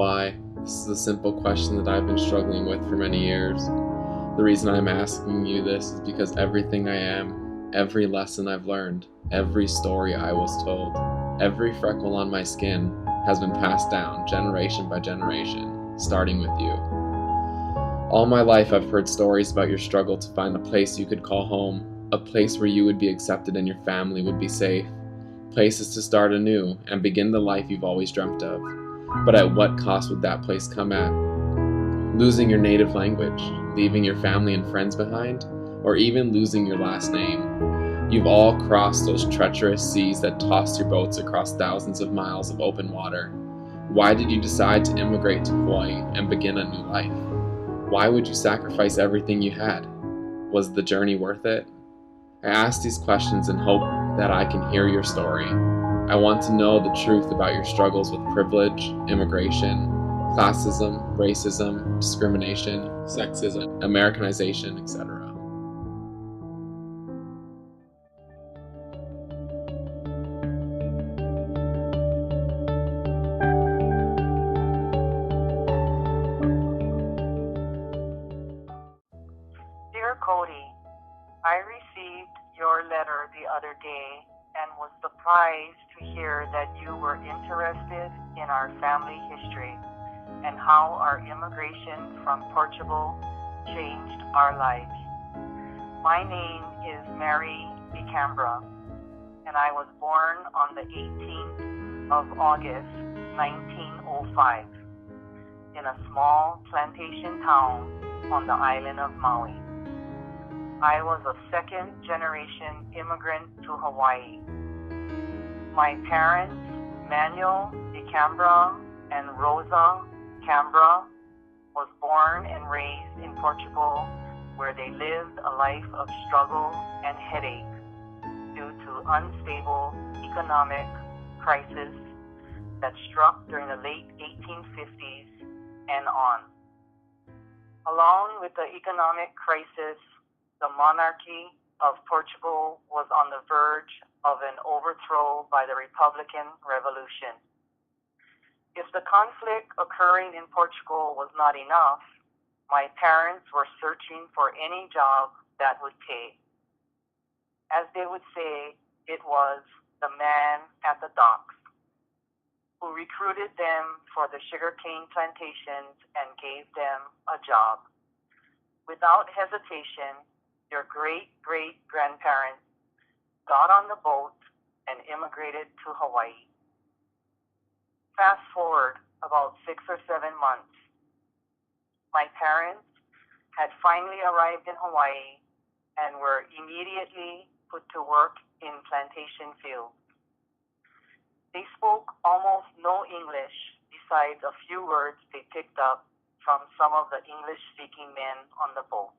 Why? This is a simple question that I've been struggling with for many years. The reason I'm asking you this is because everything I am, every lesson I've learned, every story I was told, every freckle on my skin has been passed down generation by generation, starting with you. All my life I've heard stories about your struggle to find a place you could call home, a place where you would be accepted and your family would be safe, places to start anew and begin the life you've always dreamt of. But at what cost would that place come at? Losing your native language, leaving your family and friends behind, or even losing your last name. You've all crossed those treacherous seas that tossed your boats across thousands of miles of open water. Why did you decide to immigrate to Hawaii and begin a new life? Why would you sacrifice everything you had? Was the journey worth it? I ask these questions in hope that I can hear your story. I want to know the truth about your struggles with privilege, immigration, classism, racism, discrimination, sexism, Americanization, etc. Dear Cody, I received your letter the other day and was surprised to hear that you were interested in our family history and how our immigration from Portugal changed our lives. My name is Mary DeCambra, and I was born on the 18th of August, 1905, in a small plantation town on the island of Maui. I was a second-generation immigrant to Hawaii. My parents, Manuel DeCambra and Rosa Cambra, was born and raised in Portugal, where they lived a life of struggle and headache due to unstable economic crisis that struck during the late 1850s and on. Along with the economic crisis, the monarchy of Portugal was on the verge of an overthrow by the Republican Revolution. If the conflict occurring in Portugal was not enough, my parents were searching for any job that would pay. As they would say, it was the man at the docks who recruited them for the sugarcane plantations and gave them a job. Without hesitation, your great-great-grandparents got on the boat and immigrated to Hawaii. Fast forward about 6 or 7 months. My parents had finally arrived in Hawaii and were immediately put to work in plantation fields. They spoke almost no English besides a few words they picked up from some of the English-speaking men on the boat.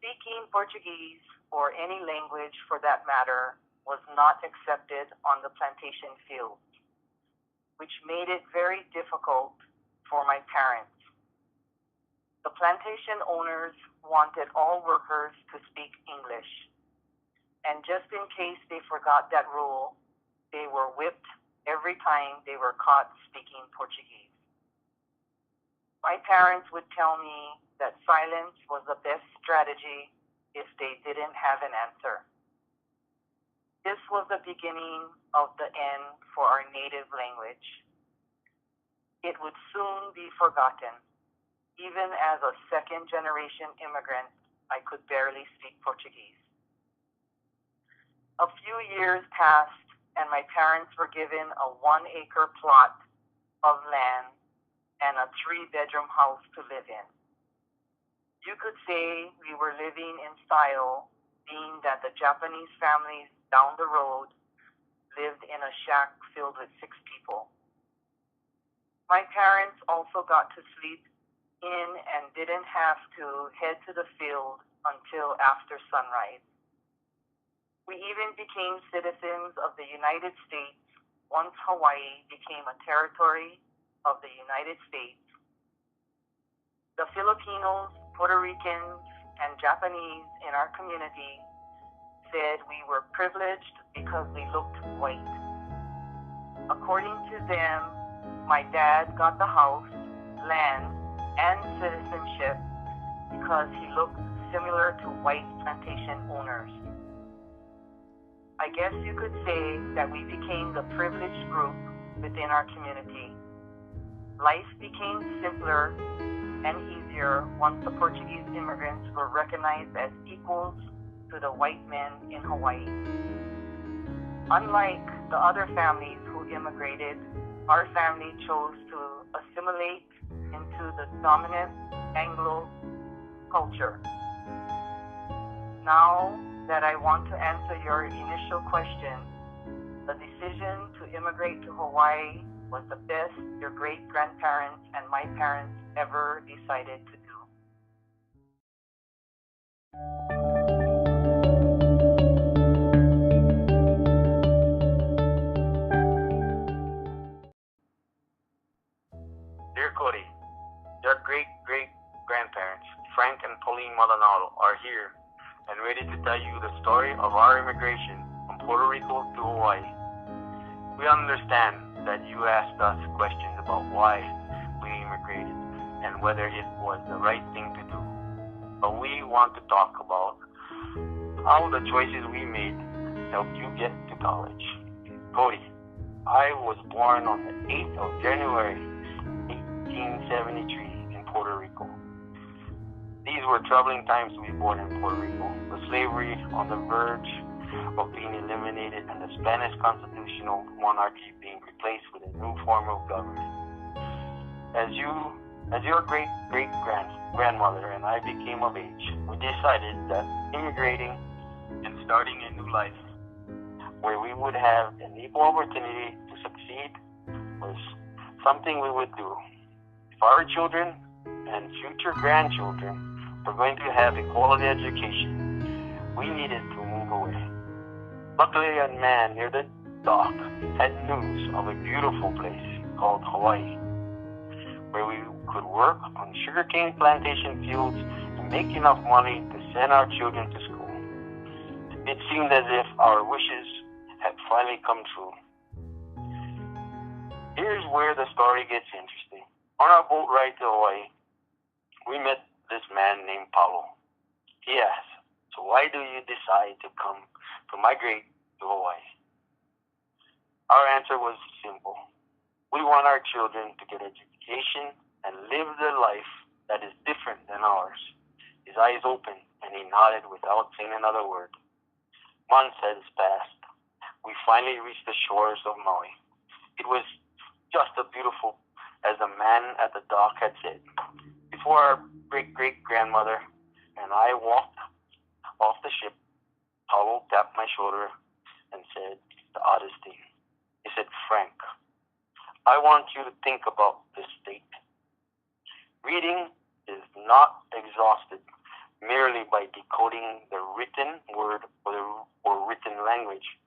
Speaking Portuguese, or any language for that matter, was not accepted on the plantation fields, which made it very difficult for my parents. The plantation owners wanted all workers to speak English, and just in case they forgot that rule, they were whipped every time they were caught speaking Portuguese. My parents would tell me that silence was the best strategy if they didn't have an answer. This was the beginning of the end for our native language. It would soon be forgotten. Even as a second-generation immigrant, I could barely speak Portuguese. A few years passed, and my parents were given a 1-acre plot of land and a 3-bedroom house to live in. You could say we were living in style, being that the Japanese families down the road lived in a shack filled with 6 people. My parents also got to sleep in and didn't have to head to the field until after sunrise. We even became citizens of the United States once Hawaii became a territory of the United States. The Filipinos, Puerto Ricans, and Japanese in our community said we were privileged because we looked white. According to them, My dad got the house, land, and citizenship because he looked similar to white plantation owners. I guess you could say that we became the privileged group within our community. Life became simpler and easier once the Portuguese immigrants were recognized as equals to the white men in Hawaii. Unlike the other families who immigrated, our family chose to assimilate into the dominant Anglo culture. Now that I want to answer your initial question, the decision to immigrate to Hawaii was the best your great-grandparents and my parents ever decided to do. Dear Cody, your great-great-grandparents, Frank and Pauline Maldonado, are here and ready to tell you the story of our immigration from Puerto Rico to Hawaii. We understand that you asked us questions about why we immigrated and whether it was the right thing to do. But we want to talk about how the choices we made helped you get to college. Cody, I was born on the 8th of January, 1873 in Puerto Rico. These were troubling times to be born in Puerto Rico, with slavery on the verge of being eliminated and the Spanish constitutional monarchy being replaced with a new form of government. As your great-great-grandmother and I became of age, we decided that immigrating and starting a new life where we would have an equal opportunity to succeed was something we would do. If our children and future grandchildren were going to have a quality education, we needed to move away. Luckily, a man near the dock had news of a beautiful place called Hawaii, where we could work on sugarcane plantation fields and make enough money to send our children to school. It seemed as if our wishes had finally come true. Here's where the story gets interesting. On our boat ride to Hawaii, we met this man named Paulo. He asked, "So why do you decide to migrate to Hawaii?" Our answer was simple. We want our children to get education and live the life that is different than ours. His eyes opened and he nodded without saying another word. Months had passed. We finally reached the shores of Maui. It was just as beautiful as the man at the dock had said. Before our great-great-grandmother and I walked off the ship, Paulo tapped my shoulder and said the oddest thing. He said, "Frank, I want you to think about this state. Reading is not exhausted merely by decoding the written word or written language,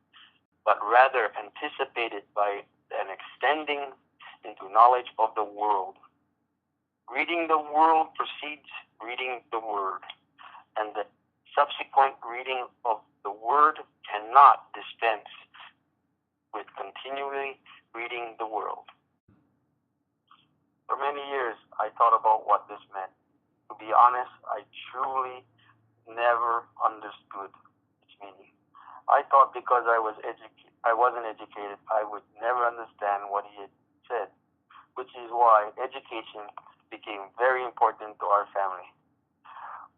but rather anticipated by an extending into knowledge of the world. Reading the world precedes reading the word, and the subsequent reading of the word cannot dispense with continually reading the world." For many years, I thought about what this meant. To be honest, I truly never understood its meaning. I thought because I wasn't educated, I would never understand what he had said, which is why education became very important to our family.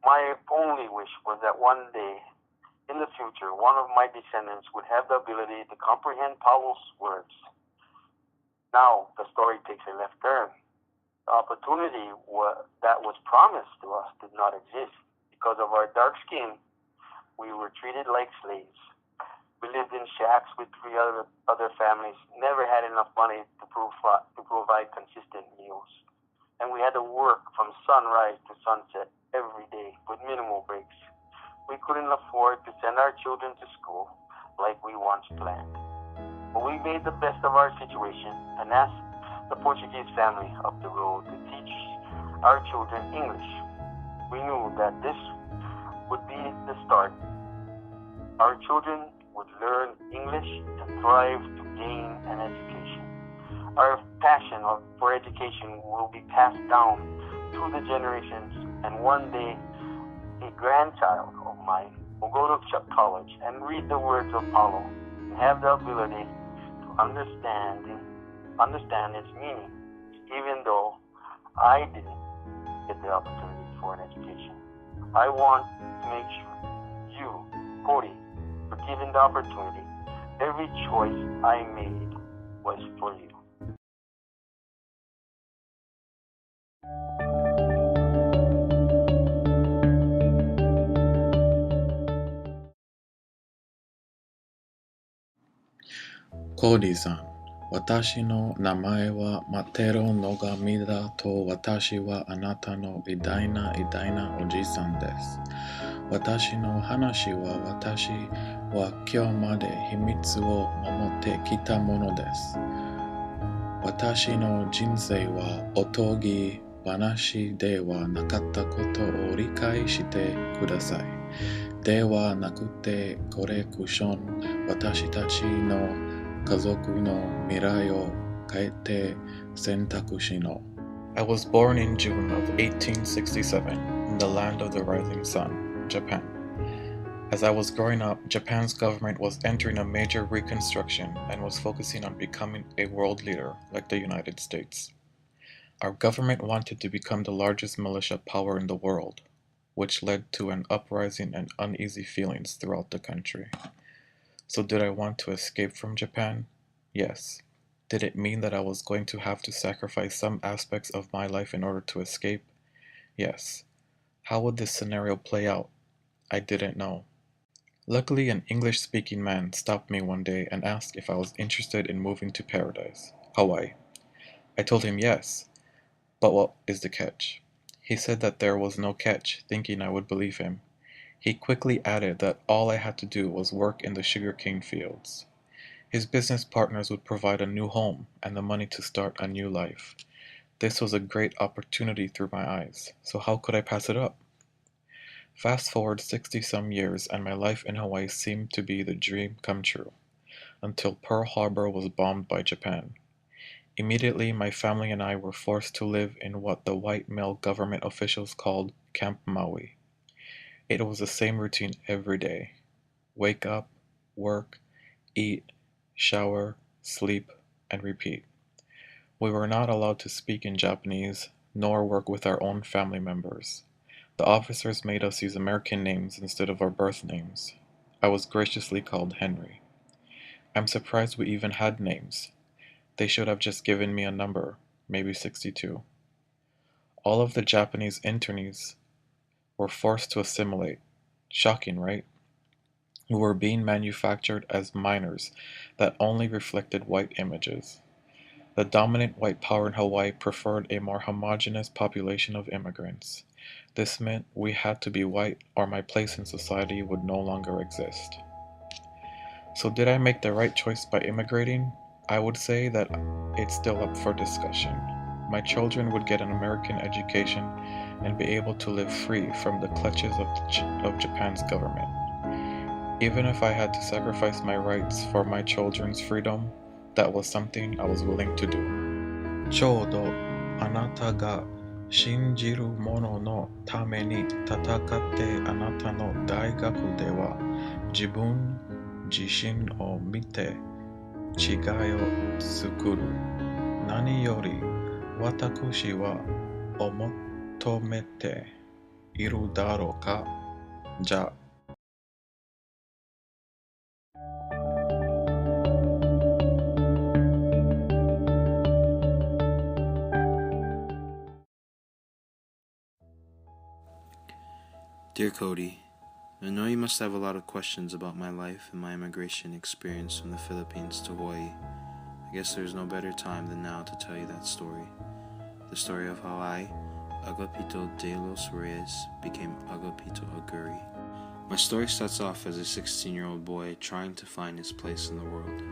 My only wish was that one day, in the future, one of my descendants would have the ability to comprehend Paulo's words. Now, the story takes a left turn. The opportunity that was promised to us did not exist. Because of our dark skin, we were treated like slaves. We lived in shacks with three other families, never had enough money to provide consistent meals. And we had to work from sunrise to sunset every day with minimal breaks. We couldn't afford to send our children to school like we once planned. But we made the best of our situation and asked the Portuguese family up the road to teach our children English. We knew that this would be the start. Our children would learn English and thrive to gain an education. Our passion for education will be passed down through the generations, and one day a grandchild of mine will go to college and read the words of Paulo and have the ability to understand its meaning, even though I didn't get the opportunity for an education. I want to make sure you, Cody, were given the opportunity. Every choice I made was for you. Cody-san, Watashi no namae wa Matero Nogamida to Watashi wa anata no idaina oji-san desu. Watashi no hanashi wa watashi wa kyomade himitsu wo momotte kita mono desu. Watashi no jinsei wa otogi wanashi de wa nakatta koto o rikai shite kudasai. De wa nakute kore kushon watashi tachi no kazoku no mirai o kaete sentakushi no. I was born in June of 1867 in the land of the rising sun, Japan. As I was growing up, Japan's government was entering a major reconstruction and was focusing on becoming a world leader like the United States. Our government wanted to become the largest militia power in the world, which led to an uprising and uneasy feelings throughout the country. So did I want to escape from Japan? Yes. Did it mean that I was going to have to sacrifice some aspects of my life in order to escape? Yes. How would this scenario play out? I didn't know. Luckily, an English-speaking man stopped me one day and asked if I was interested in moving to Paradise, Hawaii. I told him yes, but what is the catch? He said that there was no catch, thinking I would believe him. He quickly added that all I had to do was work in the sugarcane fields. His business partners would provide a new home and the money to start a new life. This was a great opportunity through my eyes, so how could I pass it up? Fast forward 60-some years and my life in Hawaii seemed to be the dream come true, until Pearl Harbor was bombed by Japan. Immediately, my family and I were forced to live in what the white male government officials called Camp Maui. It was the same routine every day. Wake up, work, eat, shower, sleep, and repeat. We were not allowed to speak in Japanese, nor work with our own family members. The officers made us use American names instead of our birth names. I was graciously called Henry. I'm surprised we even had names. They should have just given me a number, maybe 62. All of the Japanese internees were forced to assimilate. Shocking, right? We were being manufactured as minors that only reflected white images. The dominant white power in Hawaii preferred a more homogeneous population of immigrants. This meant we had to be white or my place in society would no longer exist. So did I make the right choice by immigrating? I would say that it's still up for discussion. My children would get an American education and be able to live free from the clutches of Japan's government. Even if I had to sacrifice my rights for my children's freedom, that was something I was willing to do. ちょうどあなたが信じるもののために戦ってあなたの大学では自分自身を見て違いを作る。何より私は求めているだろうか。じゃあ。Dear Cody, I know you must have a lot of questions about my life and my immigration experience from the Philippines to Hawaii. I guess there's no better time than now to tell you that story. The story of how I, Agapito de los Reyes, became Agapito Aguirre. My story starts off as a 16-year-old boy trying to find his place in the world.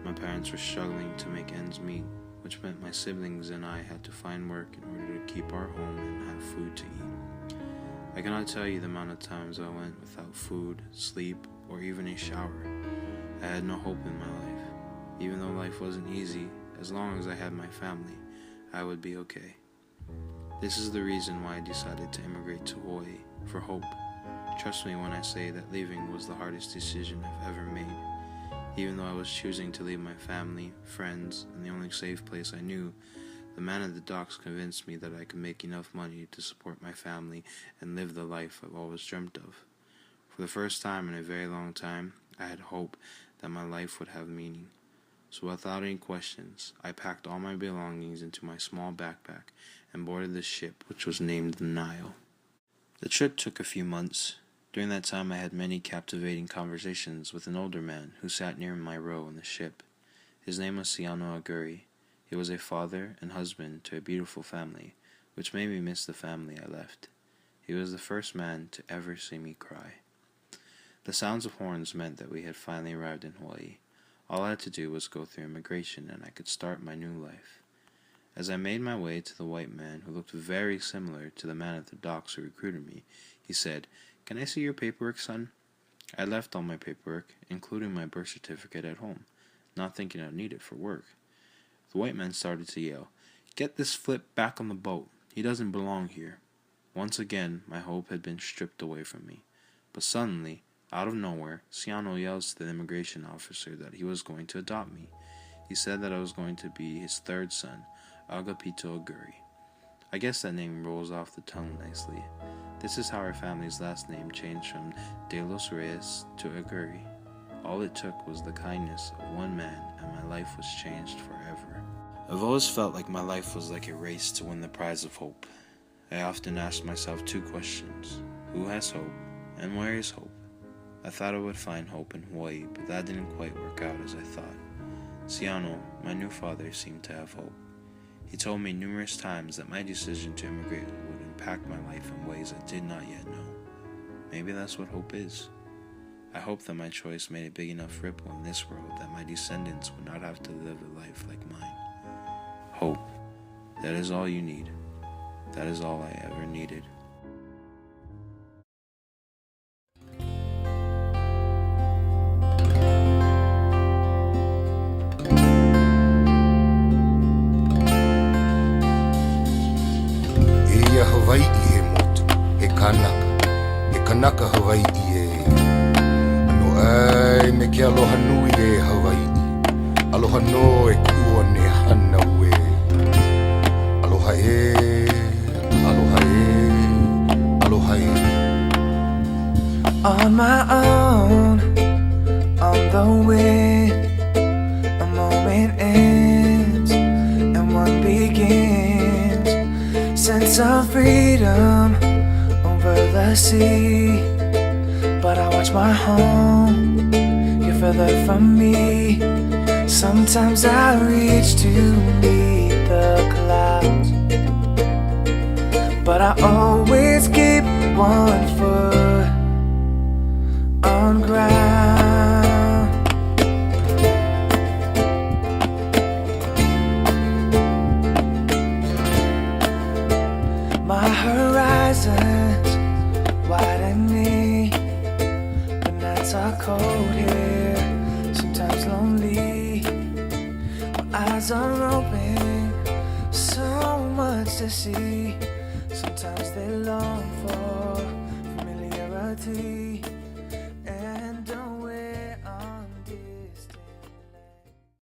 My parents were struggling to make ends meet, which meant my siblings and I had to find work in order to keep our home and have food to eat. I cannot tell you the amount of times I went without food, sleep, or even a shower. I had no hope in my life. Even though life wasn't easy, as long as I had my family, I would be okay. This is the reason why I decided to immigrate to Hawaii, for hope. Trust me when I say that leaving was the hardest decision I've ever made. Even though I was choosing to leave my family, friends, and the only safe place I knew, the man at the docks convinced me that I could make enough money to support my family and live the life I've always dreamt of. For the first time in a very long time, I had hope that my life would have meaning. So without any questions, I packed all my belongings into my small backpack and boarded the ship, which was named the Nile. The trip took a few months. During that time, I had many captivating conversations with an older man who sat near my row on the ship. His name was Aguirre. He was a father and husband to a beautiful family, which made me miss the family I left. He was the first man to ever see me cry. The sounds of horns meant that we had finally arrived in Hawaii. All I had to do was go through immigration and I could start my new life. As I made my way to the white man, who looked very similar to the man at the docks who recruited me, he said, "Can I see your paperwork, son?" I left all my paperwork, including my birth certificate, at home, not thinking I'd need it for work. The white man started to yell, "Get this flip back on the boat. He doesn't belong here." Once again, my hope had been stripped away from me. But suddenly, out of nowhere, Siano yells to the immigration officer that he was going to adopt me. He said that I was going to be his third son, Agapito Aguirre. I guess that name rolls off the tongue nicely. This is how our family's last name changed from De Los Reyes to Aguirre. All it took was the kindness of one man, and my life was changed forever. I've always felt like my life was like a race to win the prize of hope. I often asked myself two questions: who has hope, and where is hope? I thought I would find hope in Hawaii, but that didn't quite work out as I thought. Siano, my new father, seemed to have hope. He told me numerous times that my decision to immigrate would impact my life in ways I did not yet know. Maybe that's what hope is. I hope that my choice made a big enough ripple in this world that my descendants would not have to live a life like mine. Hope. That is all you need. That is all I ever needed. Hawaii he motu, he kanaka Hawaii e. Ano ai me ke aloha nui e Hawaii, aloha no e kua ne hana ue. Aloha e, aloha e, aloha e. On my own, on the way, a moment ends and one begins. Sense of freedom over the sea, but I watch my home get further from me. Sometimes I reach to meet the clouds, but I always keep one foot on ground. My horizons widening. The nights are cold here, sometimes lonely. My eyes are open, so much to see. Sometimes they long for